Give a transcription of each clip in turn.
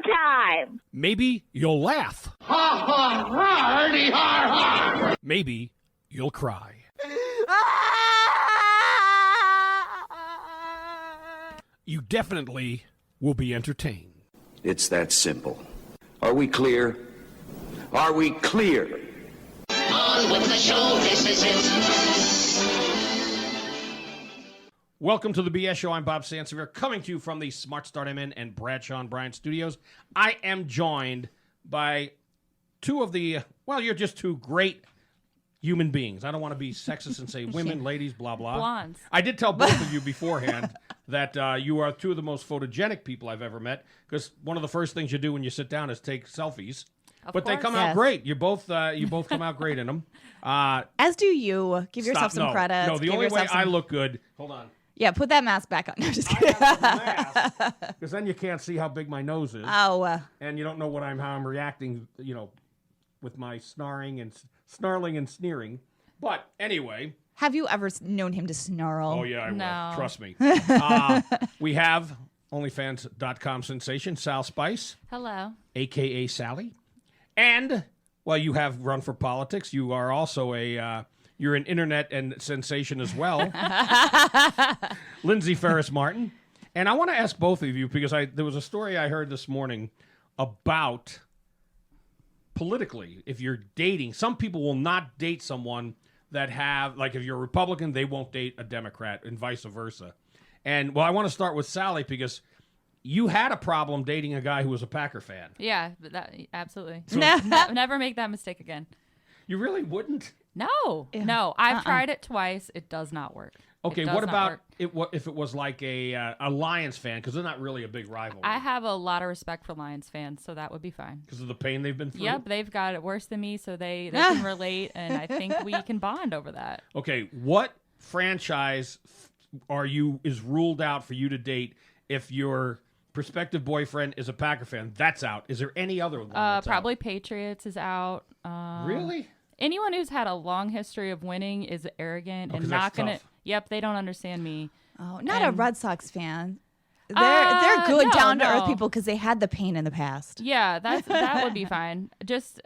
time. Maybe you'll laugh. Ha ha hardy har har. Maybe you'll cry. You definitely will be entertained. It's that simple. Are we clear? Are we clear? On with the show, this is it. Welcome to the BS Show. I'm Bob Sansevere, coming to you from the Smart Start MN and Bradshaw and Bryant studios. I am joined by two of the, well, you're just two great human beings. I don't want to be sexist and say women, ladies, blah, blah. Blondes. I did tell both of you beforehand that you are two of the most photogenic people I've ever met, because one of the first things you do when you sit down is take selfies. But they come out great. You both come out great in them. As do you. Give yourself some credit. No, the only way I look good. Hold on. Yeah, put that mask back on. No, just kidding. Because then you can't see how big my nose is. Oh. And you don't know how I'm reacting, with my snarling and sneering. But anyway. Have you ever known him to snarl? Oh, yeah, I No. will. Trust me. We have OnlyFans.com sensation, Sal Spice. Hello. A.K.A. Sally. And, well, you have run for politics. You are also you're an internet and sensation as well. Lindsay Ferris Martin. And I want to ask both of you, because there was a story I heard this morning about politically, if you're dating, some people will not date someone that if you're a Republican, they won't date a Democrat and vice versa. And, well, I want to start with Sally, because you had a problem dating a guy who was a Packer fan. Yeah, absolutely. So, Never make that mistake again. You really wouldn't? No. I've tried it twice. It does not work. Okay, what about if it was like a Lions fan? Because they're not really a big rival. I have a lot of respect for Lions fans, so that would be fine. Because of the pain they've been through? Yep, they've got it worse than me, so they can relate, and I think we can bond over that. Okay, what franchise is ruled out for you to date if your prospective boyfriend is a Packer fan? That's out. Is there any other one that's probably out? Patriots is out. Really? Anyone who's had a long history of winning is arrogant and not going to. Yep, they don't understand me. Oh, not a Red Sox fan. They're good down to earth people because they had the pain in the past. Yeah, that would be fine. Just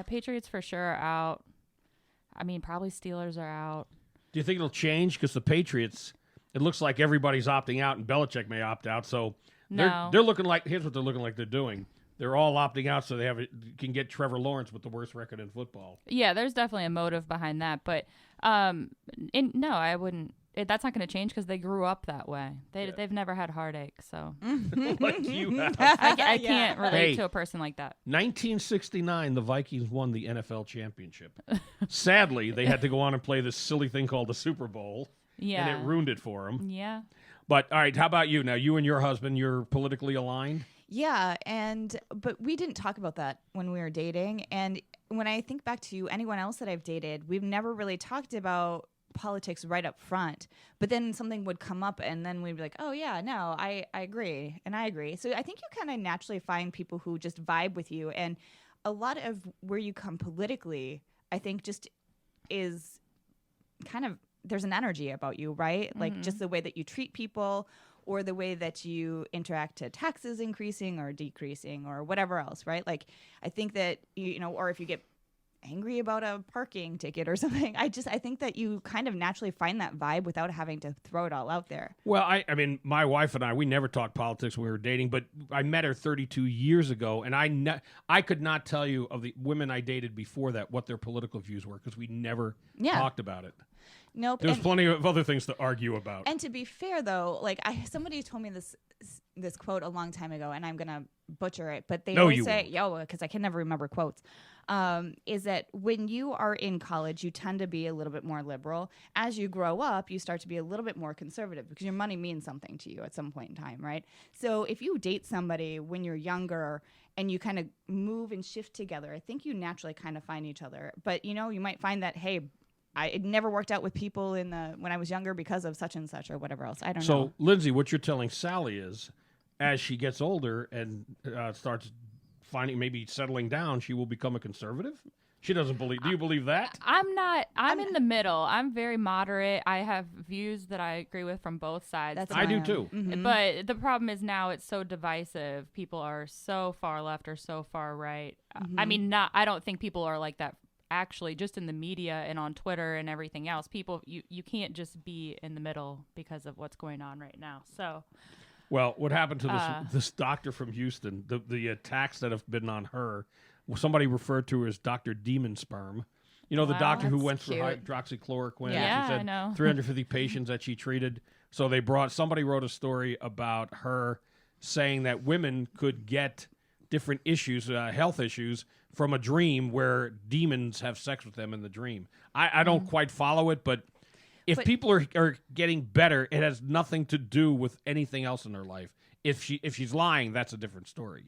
Patriots for sure are out. I mean, probably Steelers are out. Do you think it'll change? Because the Patriots, it looks like everybody's opting out, and Belichick may opt out. So they're looking like, here's what they're looking like they're doing. They're all opting out so they can get Trevor Lawrence with the worst record in football. Yeah, there's definitely a motive behind that, but no, I wouldn't. That's not going to change because they grew up that way. They've never had heartache, so like you have. I can't relate to a person like that. 1969, the Vikings won the NFL championship. Sadly, they had to go on and play this silly thing called the Super Bowl. Yeah, and it ruined it for them. Yeah. But all right, how about you? Now, you and your husband, you're politically aligned. Yeah, but we didn't talk about that when we were dating. And when I think back to anyone else that I've dated, we've never really talked about politics right up front. But then something would come up, and then we'd be like, "Oh yeah, no, I agree," and I agree. So I think you kind of naturally find people who just vibe with you, and a lot of where you come politically, I think, just is kind of there's an energy about you, right? Mm-hmm. Like just the way that you treat people, or the way that you interact to taxes increasing or decreasing or whatever else, right? Like, I think that, or if you get angry about a parking ticket or something, I think that you kind of naturally find that vibe without having to throw it all out there. Well, I mean, my wife and we never talked politics when we were dating, but I met her 32 years ago, and I could not tell you of the women I dated before that what their political views were, because we never talked about it. Nope. There's plenty of other things to argue about. And to be fair, though, like somebody told me this quote a long time ago, and I'm gonna butcher it, but they always say, because I can never remember quotes. Is that when you are in college, you tend to be a little bit more liberal. As you grow up, you start to be a little bit more conservative because your money means something to you at some point in time, right? So if you date somebody when you're younger and you kind of move and shift together, I think you naturally kind of find each other. But you might find that, hey, it never worked out with people when I was younger because of such and such or whatever else. I don't know. So, Lindsay, what you're telling Sally is, as she gets older and starts maybe settling down, she will become a conservative? She doesn't believe. Do you believe that? I'm not. I'm in the middle. I'm very moderate. I have views that I agree with from both sides. That's I do too. But the problem is now it's so divisive. People are so far left or so far right. I mean, I don't think people are like that. Actually, just in the media and on Twitter and everything else, people, you can't just be in the middle because of what's going on right now. So, well, what happened to this doctor from Houston? The attacks that have been on her. Somebody referred to her as Dr. Demon Sperm. You know, the doctor who went through hydroxychloroquine. Yeah, she said I know. 350 patients that she treated. So somebody wrote a story about her saying that women could get different issues, health issues, from a dream where demons have sex with them in the dream. I don't quite follow it, but if people are getting better, it has nothing to do with anything else in their life. If she's lying, that's a different story.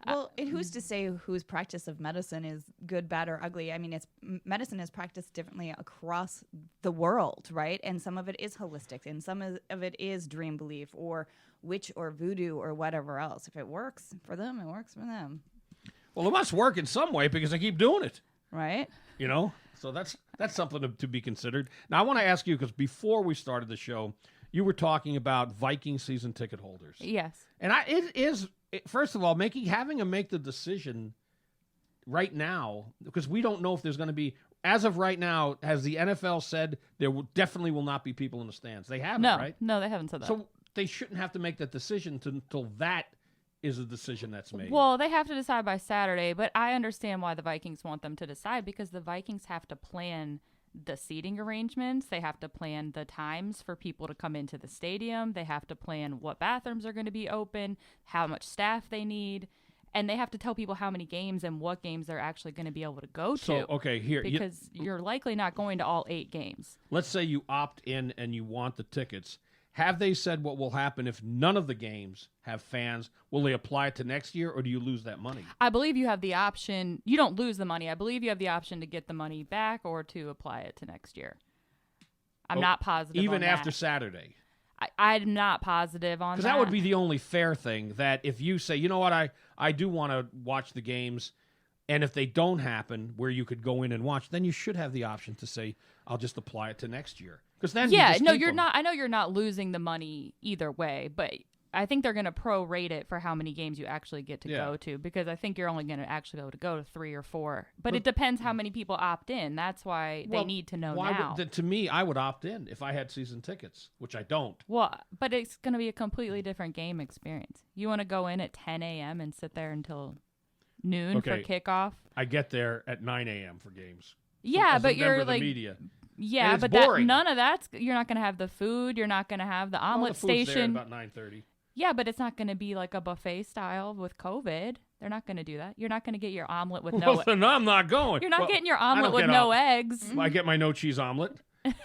Well, and who's to say whose practice of medicine is good, bad, or ugly? I mean, medicine is practiced differently across the world, right? And some of it is holistic, and some of it is dream belief or witch or voodoo or whatever else. If it works for them, it works for them. Well, it must work in some way because I keep doing it. Right? You know? So that's something to be considered. Now, I want to ask you, because before we started the show, you were talking about Viking season ticket holders. yes. And first of all, having them make the decision right now, because we don't know if there's going to be, as of right now, has the NFL said there definitely will not be people in the stands? They haven't, right? No, they haven't said that. So they shouldn't have to make that decision until that is a decision that's made. Well, they have to decide by Saturday, but I understand why the Vikings want them to decide, because the Vikings have to plan the seating arrangements. They have to plan the times for people to come into the stadium. They have to plan what bathrooms are going to be open, how much staff they need, and they have to tell people how many games and what games they're actually going to be able to go to. So, okay, here. Because you're likely not going to all 8 games. Let's say you opt in and you want the tickets. Have they said what will happen if none of the games have fans? Will they apply it to next year, or do you lose that money? I believe you have the option. You don't lose the money. I believe you have the option to get the money back or to apply it to next year. I'm not positive even on that. after Saturday. I'm not positive on that. Because that would be the only fair thing, that if you say, you know what, I do want to watch the games, and if they don't happen where you could go in and watch, then you should have the option to say, I'll just apply it to next year. Because then you're not. I know you're not losing the money either way, but I think they're going to prorate it for how many games you actually get to go to, because I think you're only going to actually be able to go to 3 or 4. But it depends how many people opt in. That's why they need to know now. To me, I would opt in if I had season tickets, which I don't. Well, but it's going to be a completely different game experience. You want to go in at 10 a.m. and sit there until noon for kickoff? I get there at 9 a.m. for games. Yeah, but you're like media. Yeah, but none of that's. You're not going to have the food. You're not going to have the omelet the food's station. There at about 9:30. Yeah, but it's not going to be like a buffet style with COVID. They're not going to do that. You're not going to get your omelet with no. Well, then I'm not going. You're not getting your omelet with no eggs. I get my no cheese omelet.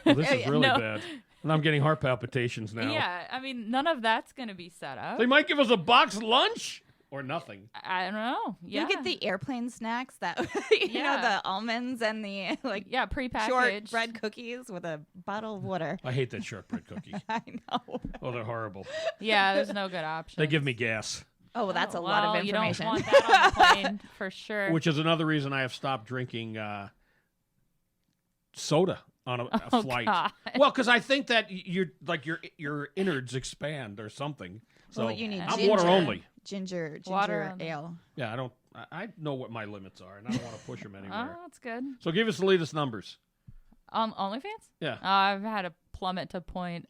Well, this is really bad. And I'm getting heart palpitations now. Yeah, I mean, none of that's going to be set up. They might give us a box lunch or nothing. I don't know. Yeah. You get the airplane snacks that, you know, the almonds and the prepackaged shortbread cookies with a bottle of water. I hate that shortbread cookie. I know. Oh, they're horrible. Yeah, there's no good option. They give me gas. Oh, well, that's a lot of information. You don't want that on the plane for sure. Which is another reason I have stopped drinking soda on a flight. God. Well, because I think that your innards expand or something. So well, you need I'm ginger, water only. Ginger Water ale. Yeah, I know what my limits are, and I don't want to push them anywhere. Oh, that's good. So give us the latest numbers. OnlyFans? Yeah. I've had a plummet to 0.078,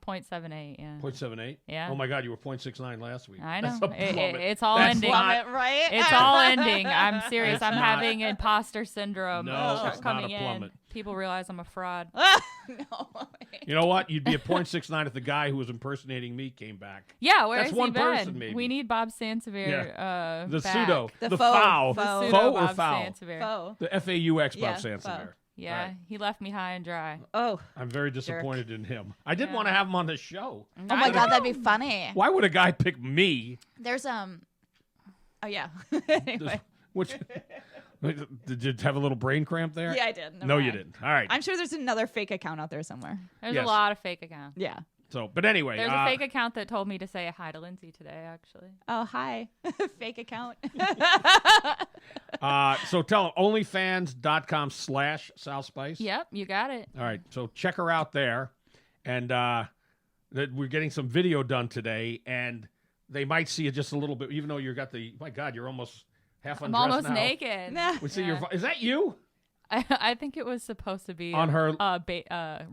0.78, yeah. 0.78? Yeah. Oh my God, you were 0.69 last week. I know. That's a plummet. It's all That's ending. not- right? It's all ending. I'm serious. It's I'm not. having imposter syndrome No, it's coming not a plummet. in. People realize I'm a fraud. No. You know what? You'd be at 0.69 if the guy who was impersonating me came back. Yeah, where That's has one he been? person, maybe. We need Bob Sansevere. The back. pseudo. The The faux. foul. Faux. Pseudo Faux or Bob foul? Sansevere. Faux. The FAUX Bob Yeah, Sansever. faux. Yeah, Right. he left me high and dry. Oh. I'm very disappointed in him. I did want to have him on the show. Oh my God, that'd be funny. Why would a guy pick me? There's Oh yeah. Anyway. Which did you have a little brain cramp there? Yeah, I did. No, you didn't. All right. I'm sure there's another fake account out there somewhere. There's Yes. a lot of fake accounts. Yeah. So, but anyway. There's a fake account that told me to say hi to Lindsay today, actually. Oh, hi. Fake account. So tell them, onlyfans.com/SalSpice. Yep, you got it. All right, so check her out there. And that we're getting some video done today, and they might see it just a little bit, even though you got the, my God, you're almost half undressed I'm almost now. naked. We see your, is that you? I think it was supposed to be on her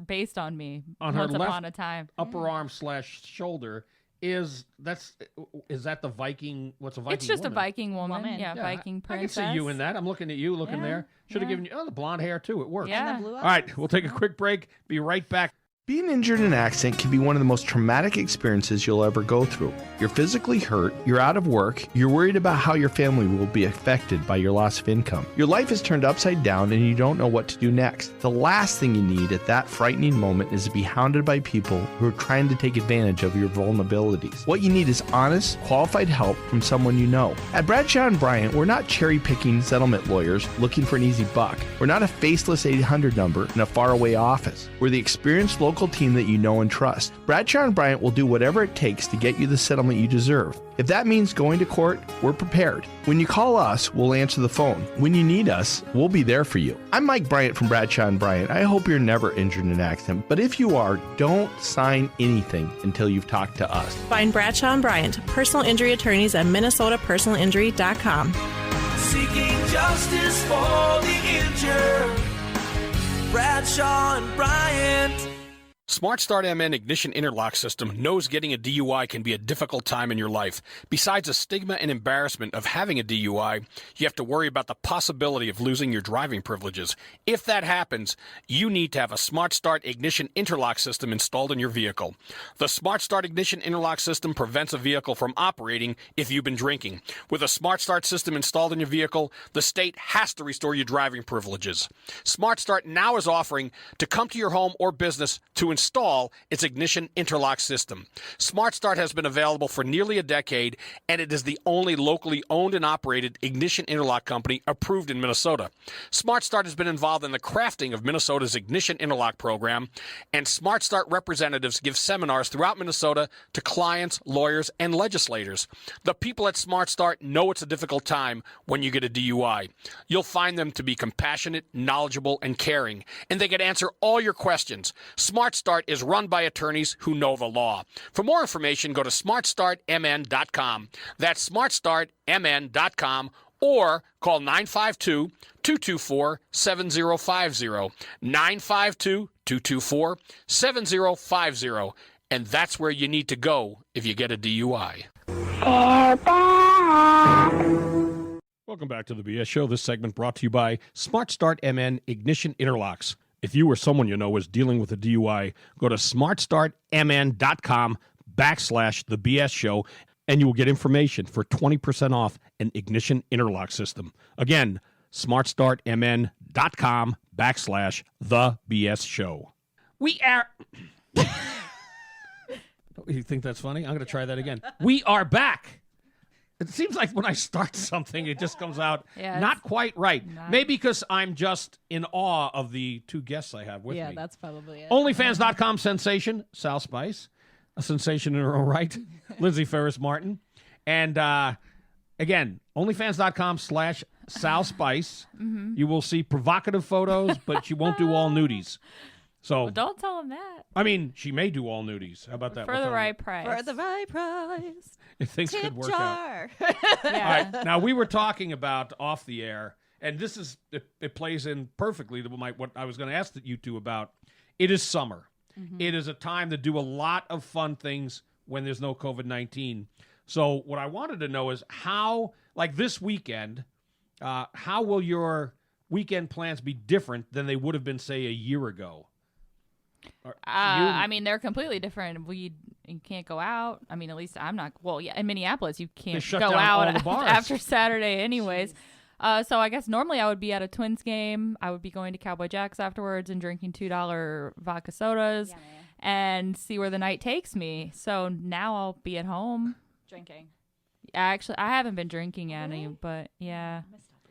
based on me on once her upon a time. upper arm / shoulder. Is that the Viking? What's a Viking? It's just woman? a Viking woman. Yeah, Viking I can princess. see you in that. I'm looking at you, looking there. Should have given you the blonde hair too. It works. Yeah. And the blue All right, we'll take a quick break. Be right back. Being injured in an accident can be one of the most traumatic experiences you'll ever go through. You're physically hurt, you're out of work, you're worried about how your family will be affected by your loss of income. Your life is turned upside down and you don't know what to do next. The last thing you need at that frightening moment is to be hounded by people who are trying to take advantage of your vulnerabilities. What you need is honest, qualified help from someone you know. At Bradshaw & Bryant, we're not cherry-picking settlement lawyers looking for an easy buck. We're not a faceless 800 number in a faraway office. We're the experienced local team that you know and trust. Bradshaw & Bryant will do whatever it takes to get you the settlement you deserve. If that means going to court, we're prepared. When you call us, we'll answer the phone. When you need us, we'll be there for you. I'm Mike Bryant from Bradshaw & Bryant. I hope you're never injured in an accident, but if you are, don't sign anything until you've talked to us. Find Bradshaw & Bryant, personal injury attorneys at minnesotapersonalinjury.com. Seeking justice for the injured. Bradshaw & Bryant. Smart Start MN Ignition Interlock System knows getting a DUI can be a difficult time in your life. Besides the stigma and embarrassment of having a DUI, you have to worry about the possibility of losing your driving privileges. If that happens, you need to have a Smart Start Ignition Interlock System installed in your vehicle. The Smart Start Ignition Interlock System prevents a vehicle from operating if you've been drinking. With a Smart Start system installed in your vehicle, the state has to restore your driving privileges. Smart Start now is offering to come to your home or business to install its ignition interlock system. Smart Start has been available for nearly a decade, and it is the only locally owned and operated ignition interlock company approved in Minnesota. Smart Start has been involved in the crafting of Minnesota's ignition interlock program, and Smart Start representatives give seminars throughout Minnesota to clients, lawyers, and legislators. The people at Smart Start know it's a difficult time when you get a DUI. You'll find them to be compassionate, knowledgeable, and caring, and they can answer all your questions. Smart Start is run by attorneys who know the law. For more information, go to smartstartmn.com. That's smartstartmn.com, or call 952-224-7050. 952-224-7050. And that's where you need to go if you get a DUI. Welcome back to the BS Show. This segment brought to you by Smart Start MN Ignition Interlocks. If you or someone you know is dealing with a DUI, go to smartstartmn.com/the BS Show, and you will get information for 20% off an ignition interlock system. Again, smartstartmn.com/the BS Show. We are. You think that's funny? I'm going to try that again. We are back. It seems like when I start something, it just comes out not quite right. Maybe because I'm just in awe of the two guests I have with me. Yeah, that's probably it. Onlyfans.com sensation, Sal Spice, a sensation in her own right, Lindsay Ferris Martin. And again, onlyfans.com/Sal Spice. Mm-hmm. You will see provocative photos, but you won't do all nudies. So Well, don't tell him that. I mean, she may do all nudies. How about that? For the right price. For the right price. If things Tip could work jar. out. Yeah. All right. Now, we were talking about off the air, and this is it plays in perfectly to what I was going to ask you two about. It is summer. Mm-hmm. It is a time to do a lot of fun things when there's no COVID-19. So what I wanted to know is how, like this weekend, how will your weekend plans be different than they would have been, say, a year ago? I mean, they're completely different. You can't go out. I mean, at least I'm not. Well, yeah, in Minneapolis, you can't shut go down out all the bars. after Saturday anyways. So I guess normally I would be at a Twins game. I would be going to Cowboy Jack's afterwards and drinking $2 vodka sodas and see where the night takes me. So now I'll be at home. Drinking. Actually, I haven't been drinking any, but yeah.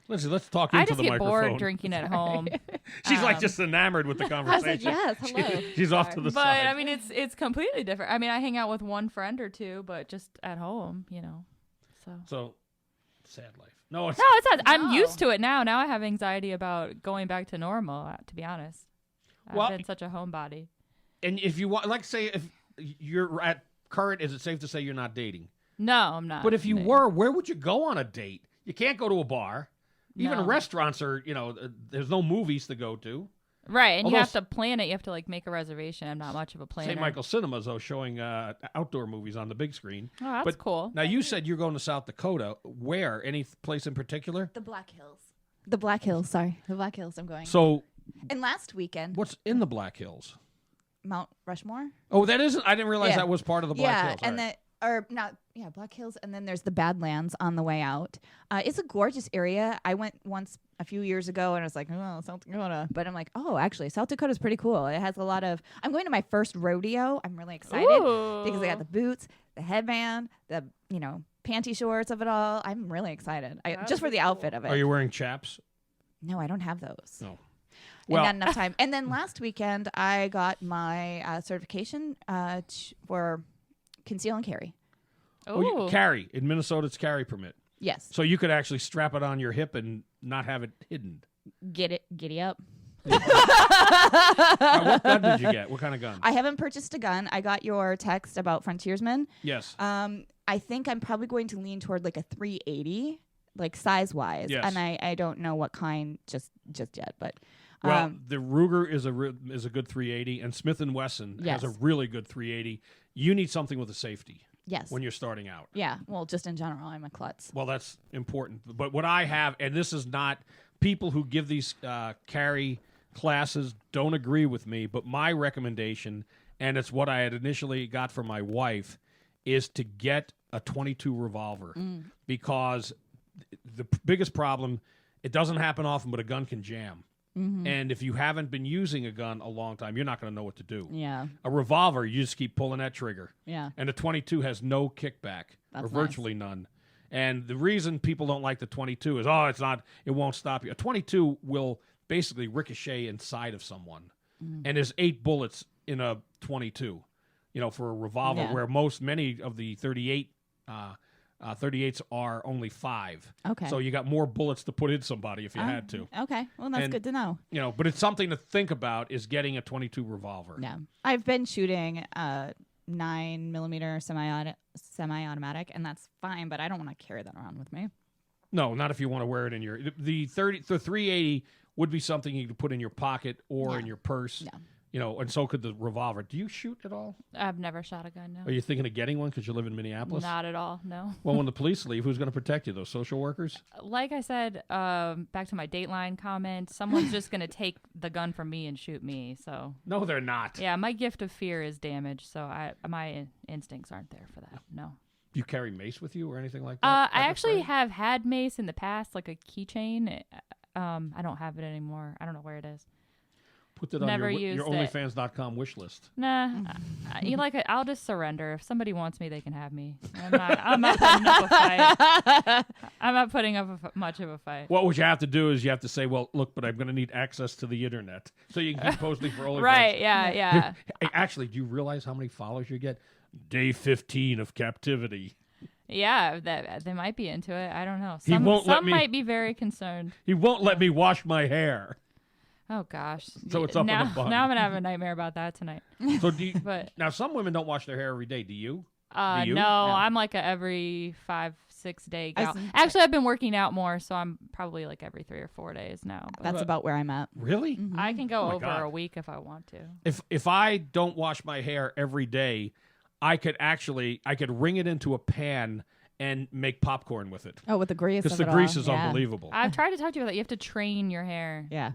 Lindsay, let's talk I into just the get microphone. bored drinking at home. She's like just enamored with the I conversation. was like, yes, hello. She's off to the But side. I mean, it's completely different. I mean, I hang out with one friend or two, but just at home, So, sad life. No, it's No, it's not. I'm used to it now. Now I have anxiety about going back to normal. To be honest, Well, I've been such a homebody. and if you want, like, say if you're at current, is it safe to say you're not dating? No, I'm not. But if you dating. were, where would you go on a date? You can't go to a bar. Even No. restaurants are, there's no movies to go to. right, and Although you have to plan it. You have to like make a reservation. I'm not much of a planner. St. Michael's Cinemas, though, showing outdoor movies on the big screen. Oh, that's But cool. Now, you said you're going to South Dakota. Where? Any place in particular? The Black Hills. The Black Hills, sorry. The Black Hills I'm going. So, And last weekend, what's in the Black Hills? Mount Rushmore. Oh, that isn't. I didn't realize Yeah. that was part of the Black yeah, Hills. and All right. Black Hills, and then there's the Badlands on the way out. It's a gorgeous area. I went once a few years ago, and I was like, oh, South Dakota. But I'm like, oh, actually, South Dakota is pretty cool. It has a lot of. I'm going to my first rodeo. I'm really excited because I got the boots, the headband, the panty shorts of it all. I'm really excited. Just for the outfit of it. Are you wearing chaps? No, I don't have those. No. Well, not enough time. And then last weekend, I got my certification for conceal and carry. Oh, Carry. In Minnesota, it's carry permit. Yes. So you could actually strap it on your hip and not have it hidden. Giddy up. Now, what gun did you get? What kind of gun? I haven't purchased a gun. I got your text about frontiersmen. Yes. I think I'm probably going to lean toward like a 380, like size wise. Yes. And I don't know what kind just yet, but. Well, the Ruger is a good 380, and Smith & Wesson Yes. has a really good 380. You need something with a safety Yes. when you're starting out. Yeah. Well, just in general, I'm a klutz. Well, that's important. But what I have, and this is not people who give these carry classes don't agree with me, but my recommendation, and it's what I had initially got from my wife, is to get a .22 revolver because the biggest problem, it doesn't happen often, but a gun can jam. And if you haven't been using a gun a long time, you're not going to know what to do. Yeah. A revolver, you just keep pulling that trigger. Yeah. And a .22 has no kickback, or That's virtually none. And the reason people don't like the .22 is, it won't stop you. A .22 will basically ricochet inside of someone. And there's 8 bullets in a .22, for a revolver, Yeah. where many of the 38s are only 5. Okay. So you got more bullets to put in somebody if you had to. Okay. Well, that's And- good to know. But it's something to think about is getting a .22 revolver. Yeah. I've been shooting 9mm semi-automatic, and that's fine, but I don't want to carry that around with me. No, not if you want to wear it in your the 380 would be something you could put in your pocket or Yeah. in your purse. Yeah. And so could the revolver. Do you shoot at all? I've never shot a gun. No, Are you thinking of getting one because you live in Minneapolis? not at all. No. Well, when the police leave, who's going to protect you? Those social workers? Like I said, back to my Dateline comment, someone's just gonna take the gun from me and shoot me. So No, they're not. yeah, my gift of fear is damaged. So my instincts aren't there for that. No. Do you carry mace with you or anything like that? I actually have had mace in the past, like a keychain. I don't have it anymore. I don't know where it is. Put that on never your used it. OnlyFans.com wish list. Nah, I'll just surrender. If somebody wants me, they can have me. I'm not putting up a fight. I'm not putting up much of a fight. What would you have to do is you have to say, well, look, but I'm going to need access to the internet so you can keep posting for OnlyFans. Right? Yeah. Hey, actually, do you realize how many followers you get? Day 15 of captivity. Yeah, that they might be into it. I don't know. He Some won't let me- might be very concerned. He won't let me wash my hair. Oh gosh. So it's up in now, a bun. now I'm gonna have a nightmare about that tonight. So do you, But now some women don't wash their hair every day. Do you? Do you? no, I'm like a every 5-6 day gal. see. Actually, I've been working out more, so I'm probably like every 3 or 4 days now. But That's about where I'm at. Really? I can go Oh my over God. a week if I want to. If I don't wash my hair every day, I could wring it into a pan and make popcorn with it. Oh, with the grease. Because of the it grease all. is Yeah. unbelievable. I've tried to talk to you about that. You have to train your hair. Yeah.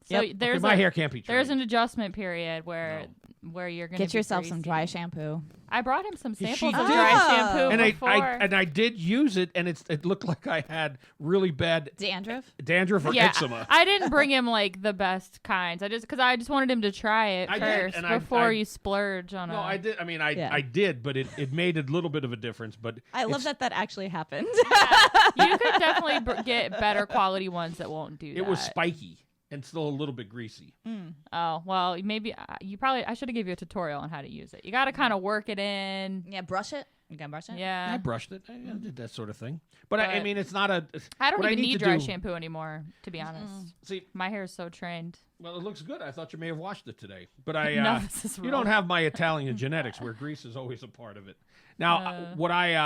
So Yep. there's my hair can't be trained. There's an adjustment period where you're gonna Get be yourself some greasy. dry shampoo. I brought him some She samples of did. dry Oh. shampoo and before. I did use it, and it looked like I had really bad Dandruff. or yeah, eczema. I didn't bring him like the best kinds. Because I just wanted him to try it I did, first and I- before you splurge on No, a. I did. I mean, I Yeah. I did, but it made a little bit of a difference. But I love it's- that actually happened. You could definitely get better quality ones that won't do that. It was spiky and still a little bit greasy. Oh, well, maybe I should have given you a tutorial on how to use it. You got to kind of work it in. Yeah, brush it. You can brush it. Yeah. I brushed it. I did that sort of thing. But I mean, it's not a. I don't what even need need to dry do- shampoo anymore, to be honest. See, My hair is so trained. well, it looks good. I thought you may have washed it today, but No, this is you wrong. don't have my Italian genetics where grease is always a part of it. Now, what I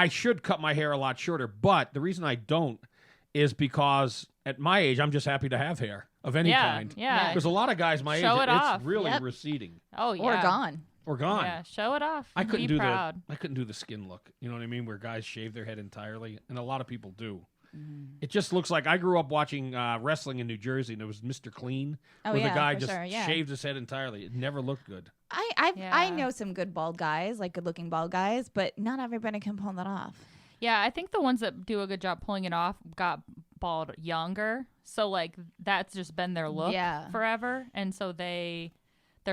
should cut my hair a lot shorter, but the reason I don't is because at my age, I'm just happy to have hair of any kind. Yeah. Because a lot of guys my Show age, it it's off. really Yep. receding Oh, yeah. Or gone. or gone. Yeah, show it off. I couldn't Be do proud. I couldn't do the skin look. You know what I mean? Where guys shave their head entirely, and a lot of people do. It just looks like I grew up watching wrestling in New Jersey, and it was Mr. Clean, Oh, where the yeah, guy for just sure, yeah. shaved his head entirely. It never looked good. I Yeah. know some good bald guys, like good looking bald guys, but not everybody can pull that off. Yeah, I think the ones that do a good job pulling it off got bald younger. So, like, that's just been their look forever. And so their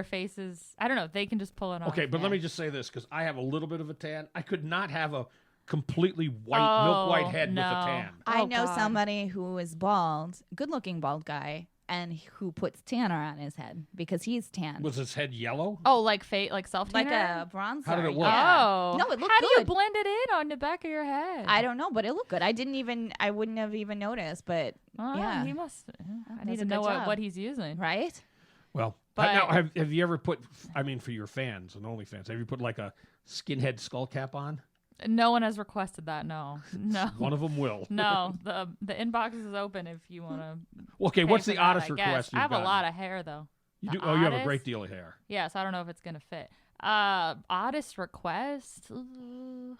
faces, I don't know, they can just pull it off. Okay, but let me just say this, because I have a little bit of a tan. I could not have a completely white, milk white head no. with a tan. I Oh, know God. somebody who is bald, good looking bald guy, and who puts tanner on his head because he's tan. Was his head yellow? Oh, like self like tanner? a bronzer. How did it work? Yeah. Oh. No, it looked How do you good. blend it in on the back of your head? I don't know, but it looked good. I wouldn't have even noticed, but Oh, yeah. He must. I does need a to good know job. what he's using. right? Well, But- now, have you ever put, I mean, for your fans and OnlyFans, have you put like a skinhead skull cap on? No one has requested that. No. One of them will. No. The inbox is open if you want to. Okay, what's the oddest request I you've have gotten? a lot of hair though. You The do? Oh, you have a oddest? great deal of hair. Yes, I don't know if it's gonna fit. Oddest request? Ooh.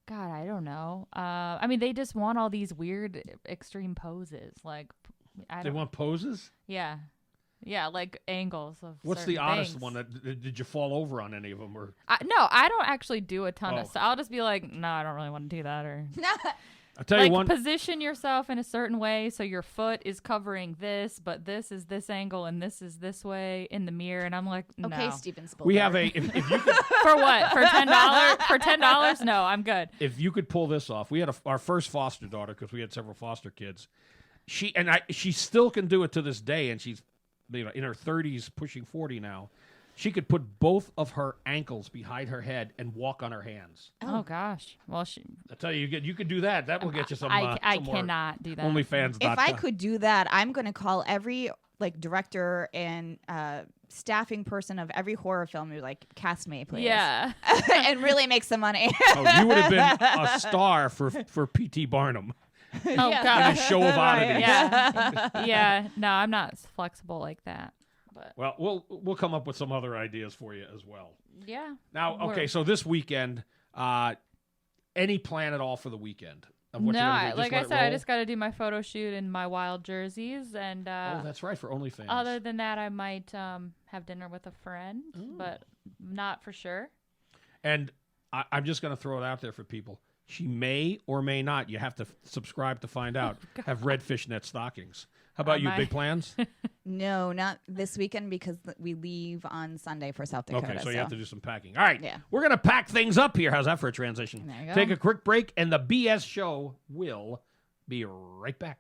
God, I don't know. I mean, they just want all these weird, extreme poses. Like, I They don't. want poses? Yeah, like angles of. What's the certain oddest things. one? Did you fall over on any of them? Or No, I don't actually do a ton Oh. of stuff. I'll just be like, no, I don't really want to do that, or I'll tell like you one. position yourself in a certain way so your foot is covering this, but this is this angle and this is this way in the mirror, and I'm like, no. Okay, Steven Spielberg. We have a. If you could, For what? For $10? For $10? No, I'm good. if you could pull this off, we had our first foster daughter because we had several foster kids. She still can do it to this day, and she's in her 30s, pushing 40 now. She could put both of her ankles behind her head and walk on her hands. Oh gosh. Well, I tell you, you could do that. That will get you some. I some more cannot do that. OnlyFans. If I could do that, I'm going to call every director and staffing person of every horror film who cast me, please. Yeah. and really make some money. Oh, you would have been a star for P.T. Barnum Oh in gosh. his show of oddities. Yeah. Yeah. No, I'm not flexible like that. But Well, we'll come up with some other ideas for you as well. yeah. Now, okay, so this weekend, any plan at all for the weekend? Of what No, you're gonna do? Just like let I it said, I roll? just got to do my photo shoot in my wild jerseys, and Oh, that's right, for OnlyFans. other than that, I might have dinner with a friend, but not for sure. And I'm just going to throw it out there for people. She may or may not, you have to subscribe to find out, have red fishnet stockings. How about you? I- Big plans? No, not this weekend because we leave on Sunday for South Dakota. Okay, so you have to do some packing. All right, Yeah. we're going to pack things up here. How's that for a transition? There you go. Take a quick break, and the BS show will be right back.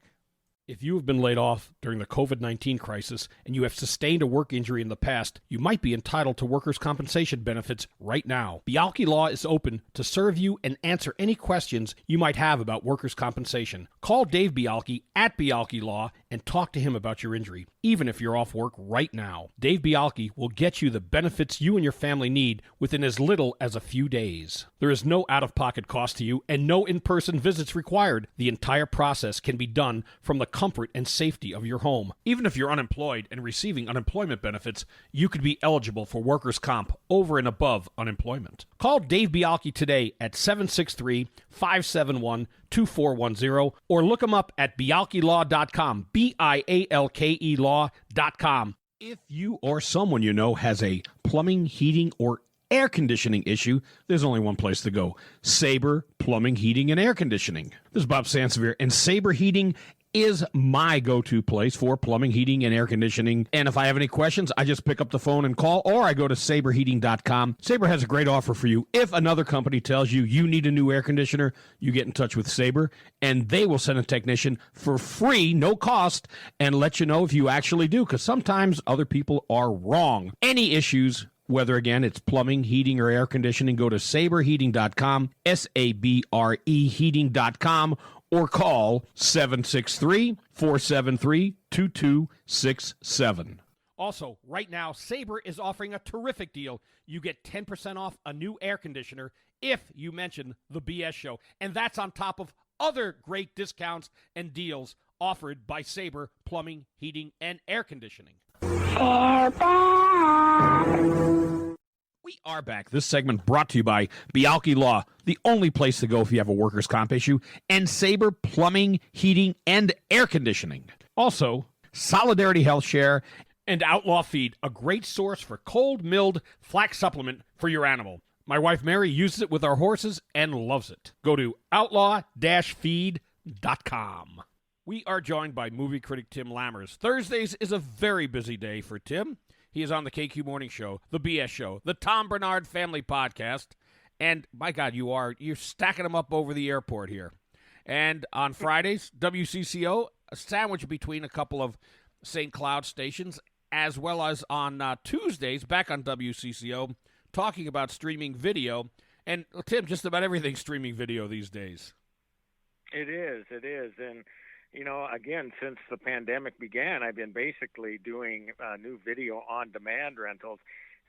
If you have been laid off during the COVID-19 crisis and you have sustained a work injury in the past, you might be entitled to workers' compensation benefits right now. Bialki Law is open to serve you and answer any questions you might have about workers' compensation. Call Dave Bialki at Bialki Law and talk to him about your injury, even if you're off work right now. Dave Bialki will get you the benefits you and your family need within as little as a few days. There is no out-of-pocket cost to you and no in-person visits required. The entire process can be done from the comfort and safety of your home. Even if you're unemployed and receiving unemployment benefits, you could be eligible for workers' comp over and above unemployment. Call Dave Bialki today at 763-571-2410 or look him up at bialkilaw.com, BIALKE law.com. If you or someone you know has a plumbing, heating, or air conditioning issue, there's only one place to go. Sabre Plumbing, Heating, and Air Conditioning. This is Bob Sansevere, and Sabre Heating is my go-to place for plumbing, heating, and air conditioning. And if I have any questions, I just pick up the phone and call, or I go to saberheating.com. Saber has a great offer for you. If another company tells you you need a new air conditioner, you get in touch with Saber, and they will send a technician for free, no cost, and let you know if you actually do, because sometimes other people are wrong. Any issues, whether, again, it's plumbing, heating, or air conditioning, go to saberheating.com, S-A-B-R-E heating.com, or call 763-473-2267. Also, right now, Sabre is offering a terrific deal. You get 10% off a new air conditioner if you mention the BS Show. And that's on top of other great discounts and deals offered by Sabre Plumbing, Heating, and Air Conditioning. We are back. This segment brought to you by Bialki Law, the only place to go if you have a workers' comp issue, and Sabre Plumbing, Heating, and Air Conditioning. Also, Solidarity Health Share and Outlaw Feed, a great source for cold, milled flax supplement for your animal. My wife Mary uses it with our horses and loves it. Go to outlaw-feed.com. We are joined by movie critic Tim Lammers. Thursdays is a very busy day for Tim. He is on the KQ Morning Show, the BS Show, the Tom Bernard Family Podcast, and my God, you're stacking them up over the airport here. And on Fridays, WCCO, a sandwich between a couple of St. Cloud stations, as well as on Tuesdays, back on WCCO, talking about streaming video. And Tim, just about everything's streaming video these days. It is, and you know, again, since the pandemic began, I've been basically doing new video on-demand rentals.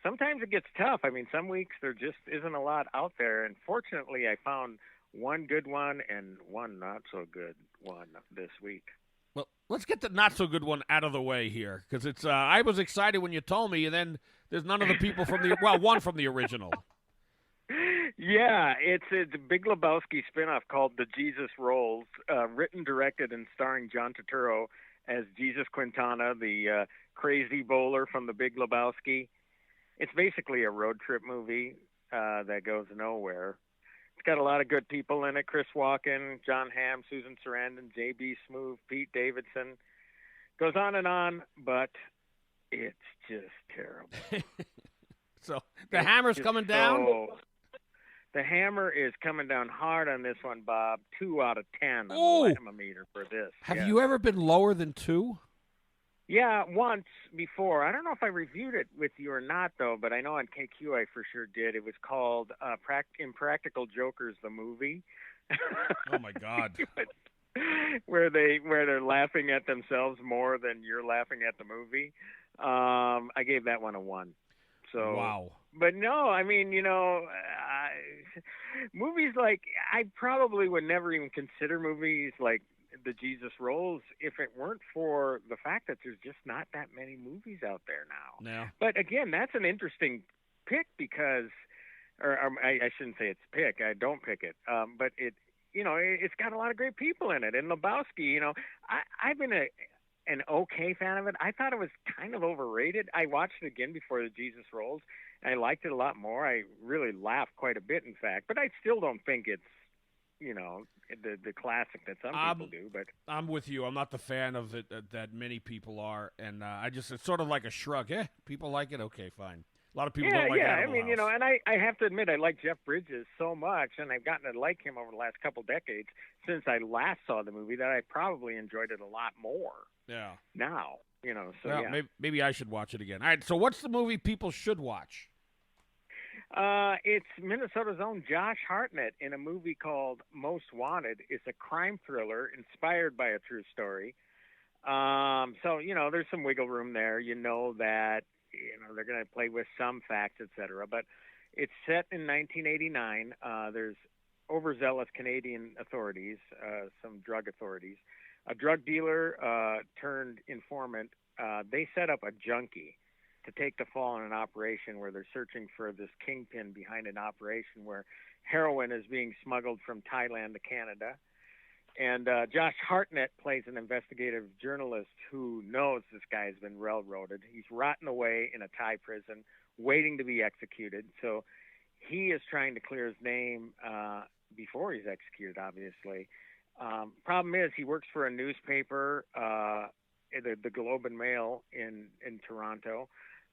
Sometimes it gets tough. I mean, some weeks there just isn't a lot out there. And fortunately, I found one good one and one not-so-good one this week. Well, let's get the not-so-good one out of the way here, because it's. I was excited when you told me, and then there's none of the people from the, well, one from the original. Yeah, it's a Big Lebowski spinoff called The Jesus Rolls, written, directed, and starring John Turturro as Jesus Quintana, the crazy bowler from The Big Lebowski. It's basically a road trip movie that goes nowhere. It's got a lot of good people in it: Chris Walken, John Hamm, Susan Sarandon, J.B. Smoove, Pete Davidson. Goes on, but it's just terrible. So the hammer's coming down? The hammer is coming down hard on this one, Bob. 2 out of 10 on the thermometer for this. Have you ever been lower than 2? Yeah, once before. I don't know if I reviewed it with you or not, though, but I know on KQ I for sure did. It was called Impractical Jokers, the movie. Oh, my God. where they're laughing at themselves more than you're laughing at the movie. I gave that one a 1. So, wow. But no, I mean, you know, movies like, I probably would never even consider movies like The Jesus Rolls if it weren't for the fact that there's just not that many movies out there now. Yeah. But again, that's an interesting pick because, or I shouldn't say it's pick. I don't pick it. But it, you know, it's got a lot of great people in it. And Lebowski, you know, I've been an okay fan of it. I thought it was kind of overrated. I watched it again before The Jesus Rolls. I liked it a lot more. I really laughed quite a bit, in fact. But I still don't think it's, you know, the classic that some people do. But I'm with you. I'm not the fan of it that many people are. And it's sort of like a shrug. People like it? Okay, fine. A lot of people don't like it. I mean, you know, and I have to admit, I like Jeff Bridges so much, and I've gotten to like him over the last couple decades since I last saw the movie that I probably enjoyed it a lot more. Yeah. Now, you know, so well, yeah. Maybe I should watch it again. All right, so what's the movie people should watch? It's Minnesota's own Josh Hartnett in a movie called Most Wanted. It's a crime thriller inspired by a true story. So, you know, there's some wiggle room there. You know that, you know, they're going to play with some facts, etc. But it's set in 1989. There's overzealous Canadian authorities, some drug authorities. A drug dealer turned informant. They set up a junkie to take the fall in an operation where they're searching for this kingpin behind an operation where heroin is being smuggled from Thailand to Canada. And Josh Hartnett plays an investigative journalist who knows this guy has been railroaded. He's rotting away in a Thai prison, waiting to be executed. So he is trying to clear his name before he's executed, obviously. Problem is, he works for a newspaper, the Globe and Mail in Toronto,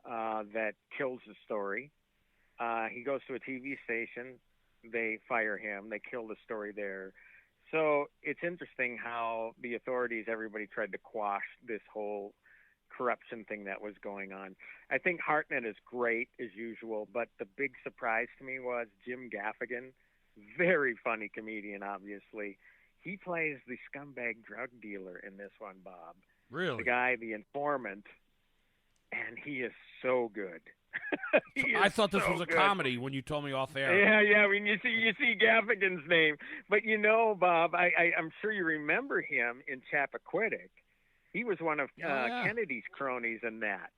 that kills the story. He goes to a TV station. They fire him. They kill the story there. So it's interesting how the authorities, everybody tried to quash this whole corruption thing that was going on. I think Hartnett is great as usual, but the big surprise to me was Jim Gaffigan, very funny comedian, obviously. He plays the scumbag drug dealer in this one, Bob. Really? The guy, the informant, and he is so good. I thought this was a comedy when you told me off air. Yeah. When you see Gaffigan's name, but Bob, I'm sure you remember him in Chappaquiddick. He was one of Kennedy's cronies in that.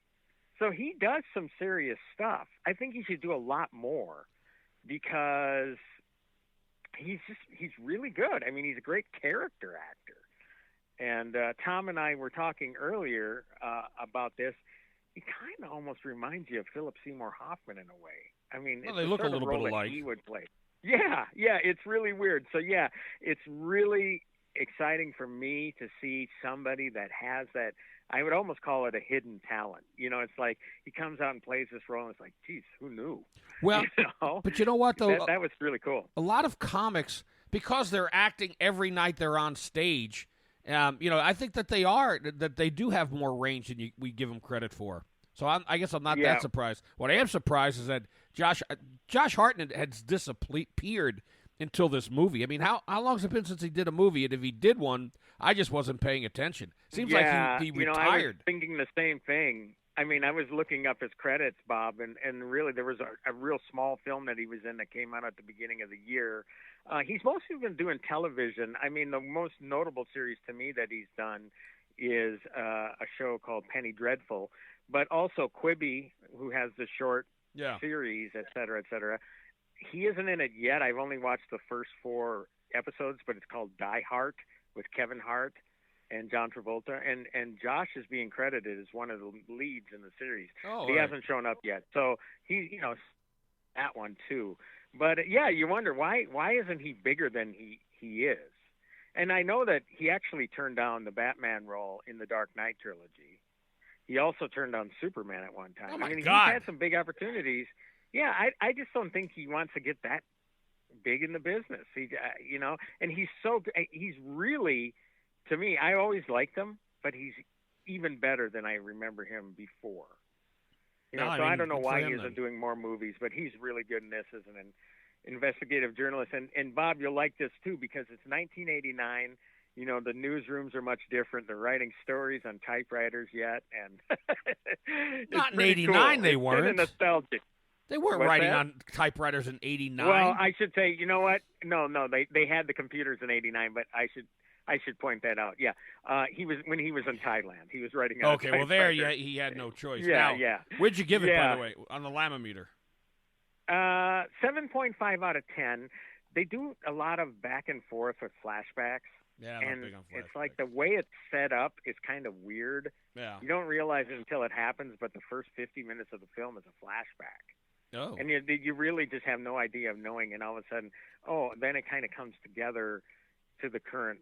So he does some serious stuff. I think he should do a lot more because he's really good. I mean, he's a great character actor. And Tom and I were talking earlier about this. He kind of almost reminds you of Philip Seymour Hoffman in a way. I mean, well, it's they the look a sort of little role bit that alike. he would play. Yeah, it's really weird. So yeah, it's really exciting for me to see somebody that has that. I would almost call it a hidden talent. It's like he comes out and plays this role, and it's like, geez, who knew? Well, but you know what though? That was really cool. A lot of comics, because they're acting every night they're on stage. I think that they do have more range than we give them credit for. So I guess I'm not that surprised. What I am surprised is that Josh Hartnett has disappeared until this movie. I mean, how long has it been since he did a movie? And if he did one, I just wasn't paying attention. Seems like he retired. I was thinking the same thing. I mean, I was looking up his credits, Bob, and really there was a real small film that he was in that came out at the beginning of the year. He's mostly been doing television. I mean, the most notable series to me that he's done is a show called Penny Dreadful, but also Quibi, who has the short series, et cetera, et cetera. He isn't in it yet. I've only watched the first 4 episodes, but it's called Die Hard with Kevin Hart and John Travolta, and Josh is being credited as one of the leads in the series. He hasn't shown up yet, so he, that one too. But you wonder why isn't he bigger than he is? And I know that he actually turned down the Batman role in the Dark Knight trilogy. He also turned down Superman at one time. Oh my God. He's had some big opportunities. Yeah, I just don't think he wants to get that big in the business. He, and he's really. To me, I always liked him, but he's even better than I remember him before. I don't know why he isn't doing more movies, but he's really good in this as an investigative journalist. And Bob, you'll like this too because it's 1989. The newsrooms are much different. They're writing stories on typewriters yet, and not in '89 cool. They weren't. It's nostalgic. They weren't writing on typewriters in '89. Well, I should say, you know what? No, they had the computers in '89, but I should point that out. Yeah, when he was in Thailand, he was writing. Okay, well there, he had no choice. Yeah. Where'd you give it, by the way, on the Lammometer? 7.5 out of 10. They do a lot of back and forth with flashbacks. Yeah, I'm and not big on flashbacks. It's like the way it's set up is kind of weird. Yeah, you don't realize it until it happens, but the first 50 minutes of the film is a flashback. Oh, and you really just have no idea of knowing, and all of a sudden, then it kind of comes together to the present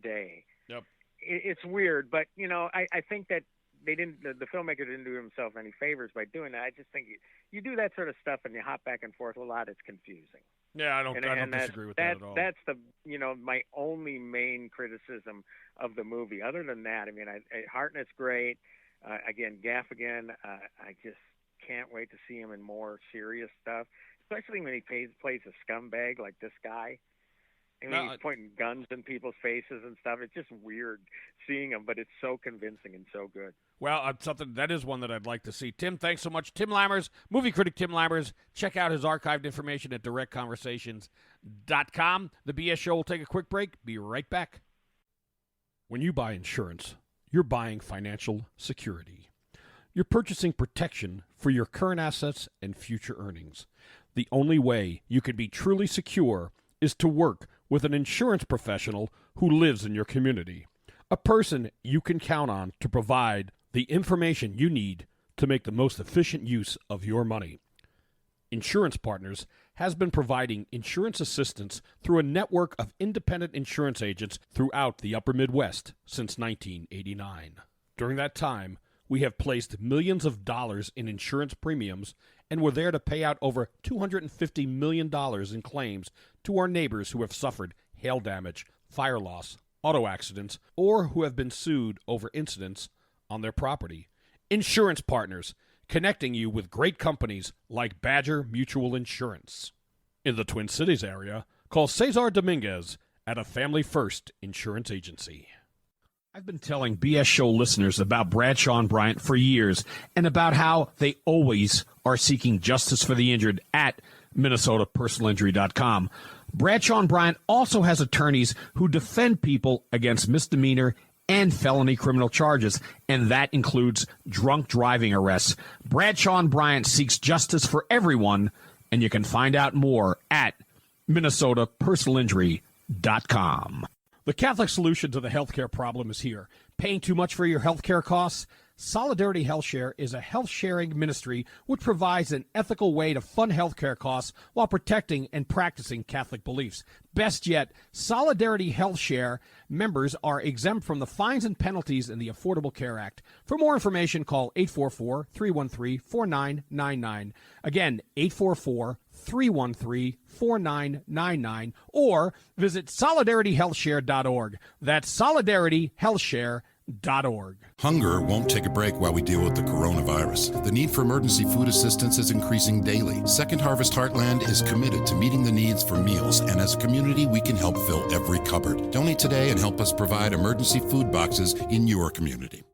day. Yep. It's weird, but I think that the filmmaker didn't do himself any favors by doing that. I just think you do that sort of stuff and you hop back and forth a lot. It's confusing. Yeah, I don't disagree with that at all. That's my only main criticism of the movie. Other than that, I mean, Hartnett's great. Again, Gaffigan, I just can't wait to see him in more serious stuff, especially when he plays a scumbag like this guy. I mean, he's pointing guns in people's faces and stuff. It's just weird seeing him, but it's so convincing and so good. Well, that is one that I'd like to see. Tim, thanks so much. Tim Lammers, movie critic Tim Lammers. Check out his archived information at directconversations.com. The BS Show will take a quick break. Be right back. When you buy insurance, you're buying financial security. You're purchasing protection for your current assets and future earnings. The only way you can be truly secure is to work with an insurance professional who lives in your community, a person you can count on to provide the information you need to make the most efficient use of your money. Insurance Partners has been providing insurance assistance through a network of independent insurance agents throughout the upper Midwest since 1989. During that time, we have placed millions of dollars in insurance premiums and were there to pay out over $250 million in claims to our neighbors who have suffered hail damage, fire loss, auto accidents, or who have been sued over incidents on their property. Insurance Partners, connecting you with great companies like Badger Mutual Insurance. In the Twin Cities area, call Cesar Dominguez at a Family First Insurance Agency. I've been telling BS Show listeners about Bradshaw and Bryant for years and about how they always are seeking justice for the injured at MinnesotaPersonalInjury.com. Bradshaw and Bryant also has attorneys who defend people against misdemeanor and felony criminal charges, and that includes drunk driving arrests. Bradshaw and Bryant seeks justice for everyone, and you can find out more at MinnesotaPersonalInjury.com. The Catholic solution to the healthcare problem is here. Paying too much for your healthcare costs? Solidarity Health Share is a health-sharing ministry which provides an ethical way to fund healthcare costs while protecting and practicing Catholic beliefs. Best yet, Solidarity Health Share members are exempt from the fines and penalties in the Affordable Care Act. For more information, call 844-313-4999. Again, 844-313-4999, or visit solidarityhealthshare.org. That's solidarityhealthshare.org. Hunger won't take a break while we deal with the coronavirus. The need for emergency food assistance is increasing daily. Second Harvest Heartland is committed to meeting the needs for meals, and as a community, we can help fill every cupboard. Donate today and help us provide emergency food boxes in your community.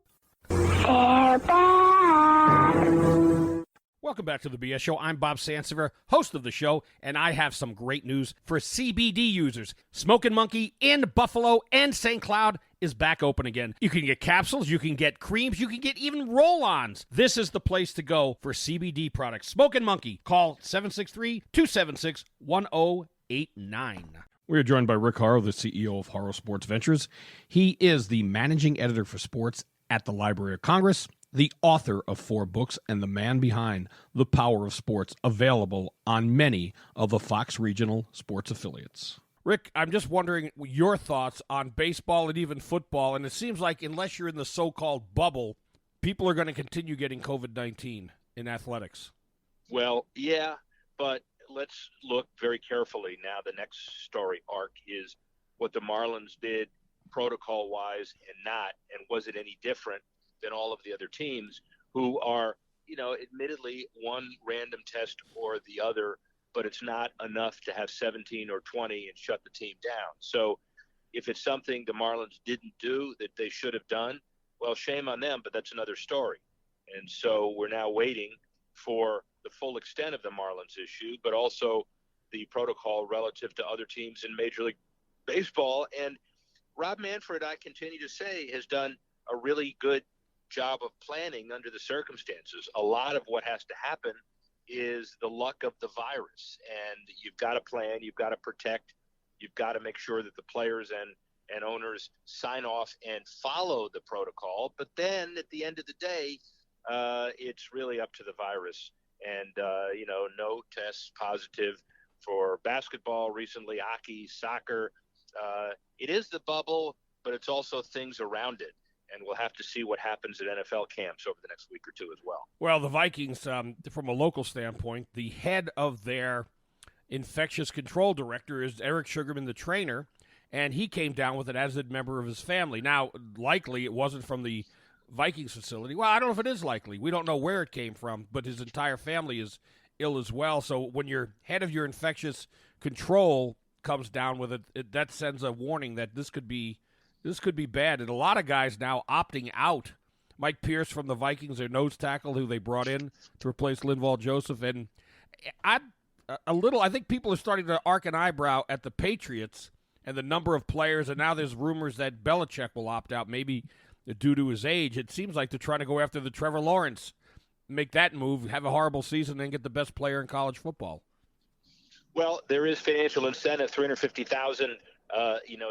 Welcome back to the BS Show. I'm Bob Sansever, host of the show, and I have some great news for CBD users. Smokin' Monkey in Buffalo and St. Cloud is back open again. You can get capsules, you can get creams, you can get even roll-ons. This is the place to go for CBD products. Smokin' Monkey. Call 763-276-1089. We are joined by Rick Horrow, the CEO of Horrow Sports Ventures. He is the managing editor for sports at the Library of Congress, the author of 4 books, and the man behind The Power of Sports, available on many of the Fox regional sports affiliates. Rick, I'm just wondering your thoughts on baseball and even football, and it seems like unless you're in the so-called bubble, people are going to continue getting COVID-19 in athletics. Well, yeah, but let's look very carefully now. The next story arc is what the Marlins did protocol-wise and not, and was it any different than all of the other teams who are, admittedly one random test or the other, but it's not enough to have 17 or 20 and shut the team down. So if it's something the Marlins didn't do that they should have done, well, shame on them, but that's another story. And so we're now waiting for the full extent of the Marlins issue, but also the protocol relative to other teams in Major League Baseball. And Rob Manfred, I continue to say, has done a really good job of planning under the circumstances. A lot of what has to happen is the luck of the virus, and you've got to plan, you've got to protect, you've got to make sure that the players and owners sign off and follow the protocol. But then at the end of the day, it's really up to the virus. And, no tests positive for basketball recently, hockey, soccer. It is the bubble, but it's also things around it. And we'll have to see what happens at NFL camps over the next week or two as well. Well, the Vikings, from a local standpoint, the head of their infectious control director is Eric Sugarman, the trainer, and he came down with it as a member of his family. Now, likely it wasn't from the Vikings facility. Well, I don't know if it is likely. We don't know where it came from, but his entire family is ill as well. So when your head of your infectious control comes down with it, that sends a warning that this could be bad. And a lot of guys now opting out. Mike Pierce from the Vikings, their nose tackle, who they brought in to replace Linval Joseph. And I think people are starting to arc an eyebrow at the Patriots and the number of players. And now there's rumors that Belichick will opt out, maybe due to his age. It seems like they're trying to go after the Trevor Lawrence, make that move, have a horrible season, and get the best player in college football. Well, there is financial incentive, $350,000.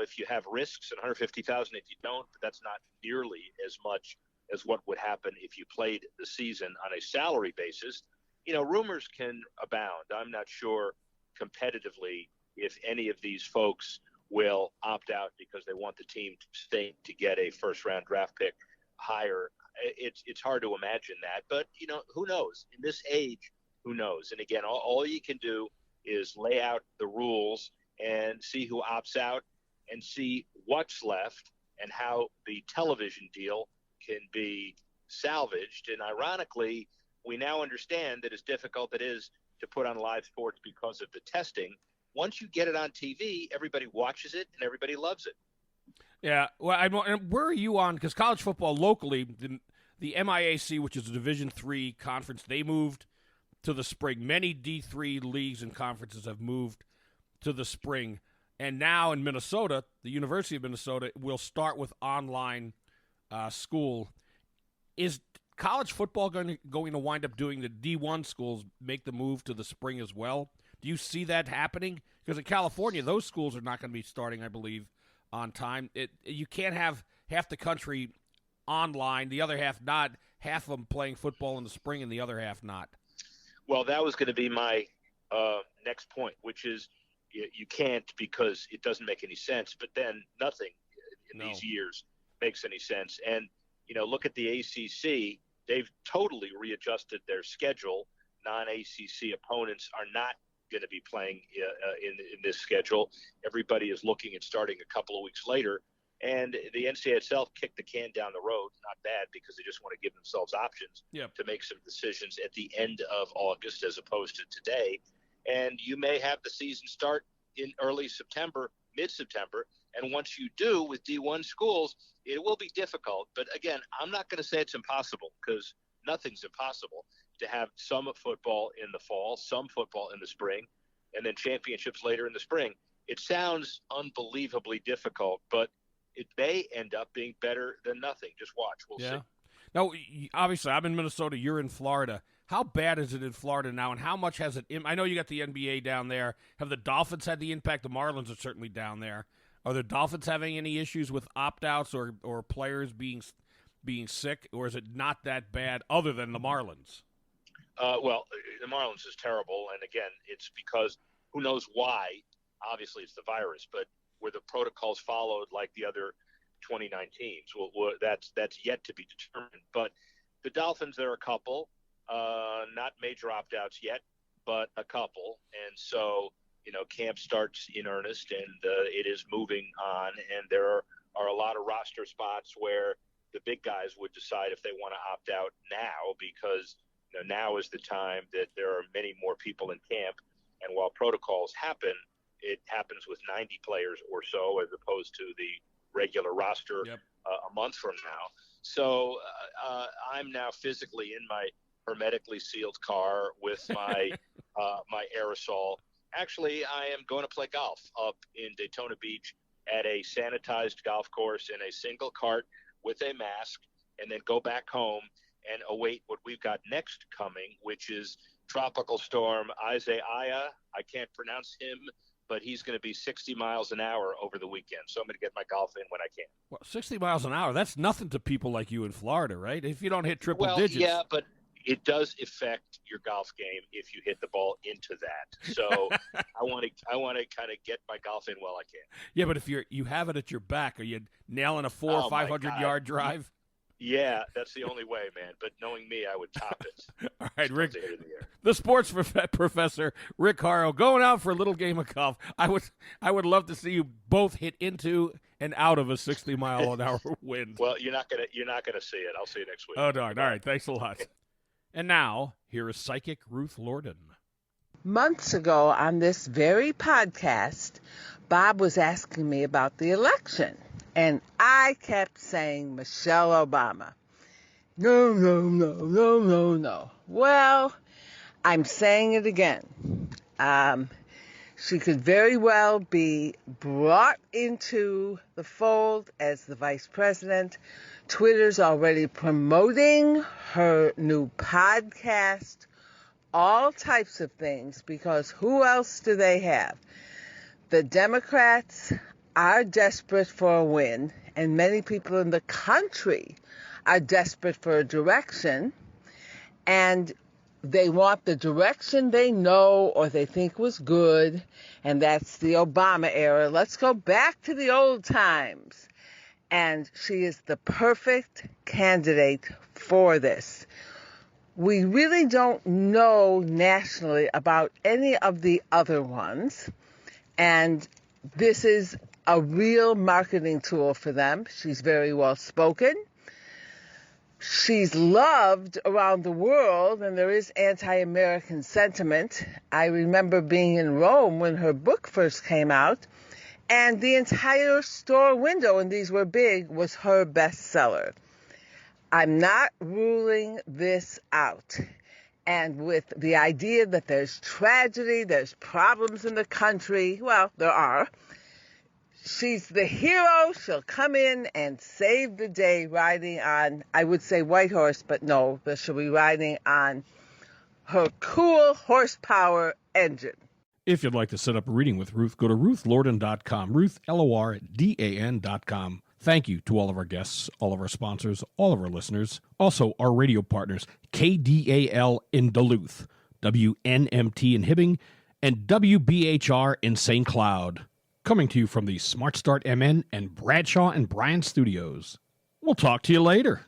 If you have risks, and $150,000 if you don't, but that's not nearly as much as what would happen if you played the season on a salary basis. rumors can abound. I'm not sure competitively if any of these folks will opt out because they want the team to stay to get a first-round draft pick higher. It's hard to imagine that, but who knows? In this age, who knows? And again, all you can do is lay out the rules and see who opts out and see what's left and how the television deal can be salvaged. And ironically, we now understand that as difficult it is to put on live sports because of the testing, once you get it on TV, everybody watches it and everybody loves it. Yeah. Well, and where are you on? Because college football locally, the MIAC, which is a Division III conference, they moved to the spring. Many D3 leagues and conferences have moved to the spring. And now in Minnesota, the University of Minnesota will start with online school. Is college football going to wind up doing the D1 schools make the move to the spring as well? Do you see that happening? Because in California, those schools are not going to be starting, I believe, on time. You can't have half the country online, the other half not, half of them playing football in the spring and the other half not. Well, that was going to be my next point, which is you can't because it doesn't make any sense. But then nothing in these years makes any sense. And, look at the ACC. They've totally readjusted their schedule. Non-ACC opponents are not going to be playing in this schedule. Everybody is looking at starting a couple of weeks later. And the NCAA itself kicked the can down the road. Not bad, because they just want to give themselves options to make some decisions at the end of August as opposed to today. And you may have the season start in early September, mid-September. And once you do with D1 schools, it will be difficult. But again, I'm not going to say it's impossible, because nothing's impossible, to have some football in the fall, some football in the spring, and then championships later in the spring. It sounds unbelievably difficult, but it may end up being better than nothing. Just watch. We'll see. Now, obviously, I'm in Minnesota. You're in Florida. How bad is it in Florida now, and how much has it – I know you got the NBA down there. Have the Dolphins had the impact? The Marlins are certainly down there. Are the Dolphins having any issues with opt-outs or players being sick, or is it not that bad other than the Marlins? Well, the Marlins is terrible, and again, it's because who knows why. Obviously, it's the virus, but were the protocols followed like the other 29 teams? Well, that's yet to be determined. But the Dolphins, there are a couple, not major opt-outs yet, but a couple. And so, camp starts in earnest, and it is moving on. And there are a lot of roster spots where the big guys would decide if they want to opt out now, because now is the time that there are many more people in camp. And while protocols happen, it happens with 90 players or so, as opposed to the regular roster a month from now. So I'm now physically in my hermetically sealed car with my my aerosol. Actually, I am going to play golf up in Daytona Beach at a sanitized golf course in a single cart with a mask, and then go back home and await what we've got next coming, which is Tropical Storm Isaiah. I can't pronounce him, but he's going to be 60 miles an hour over the weekend. So I'm going to get my golf in when I can. Well, 60 miles an hour, that's nothing to people like you in Florida, right? If you don't hit triple digits. Yeah, but it does affect your golf game if you hit the ball into that. So I want to kind of get my golf in while I can. Yeah, but if you have it at your back, are you nailing a 400 or 500-yard drive? Yeah, that's the only way, man. But knowing me, I would top it. All right, Rick, the sports professor, Rick Horrow, going out for a little game of golf. I would love to see you both hit into and out of a 60-mile-an-hour wind. Well, you're not gonna see it. I'll see you next week. Oh, darn. All right, thanks a lot. And now, here is psychic Ruth Lordan. Months ago on this very podcast, Bob was asking me about the election. And I kept saying Michelle Obama. No. Well, I'm saying it again. She could very well be brought into the fold as the vice president. Twitter's already promoting her new podcast, all types of things, because who else do they have? The Democrats are desperate for a win, and many people in the country are desperate for a direction, and they want the direction they know or they think was good, and that's the Obama era. Let's go back to the old times. And she is the perfect candidate for this. We really don't know nationally about any of the other ones, and this is a real marketing tool for them. She's very well spoken. She's loved around the world, and there is anti-American sentiment. I remember being in Rome when her book first came out, and the entire store window, and these were big, was her bestseller. I'm not ruling this out. And with the idea that there's tragedy, there's problems in the country, well, there are. She's the hero. She'll come in and save the day riding on, I would say white horse, but no, but she'll be riding on her cool horsepower engine. If you'd like to set up a reading with Ruth, go to ruthlordan.com, Ruth, LORDAN.com. Thank you to all of our guests, all of our sponsors, all of our listeners, also our radio partners, KDAL in Duluth, WNMT in Hibbing, and WBHR in St. Cloud. Coming to you from the Smart Start MN and Bradshaw and Bryan studios. We'll talk to you later.